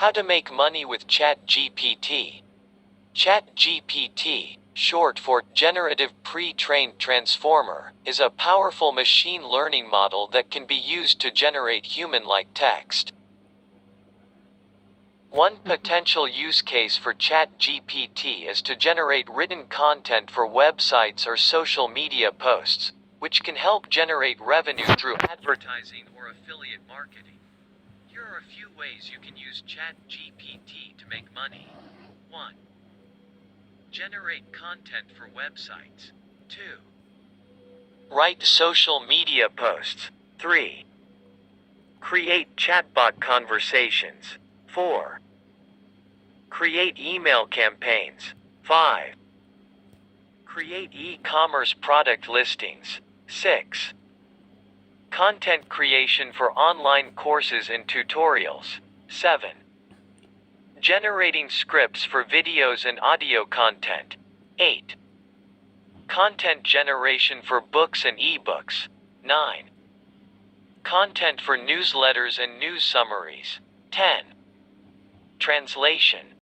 How to make money with Chat GPT. Chat GPT, short for Generative Pre-trained Transformer, is a powerful machine learning model that can be used to generate human-like text. One potential use case for Chat GPT is to generate written content for websites or social media posts, which can help generate revenue through advertising or affiliate marketing. Here are a few ways you can use Chat GPT to make money. 1. Generate content for websites. 2. Write social media posts. 3. Create chatbot conversations. 4. Create email campaigns. 5. Create e-commerce product listings. 6. Content creation for online courses and tutorials. 7. Generating scripts for videos and audio content. 8. Content generation for books and ebooks. 9. Content for newsletters and news summaries. 10. Translation.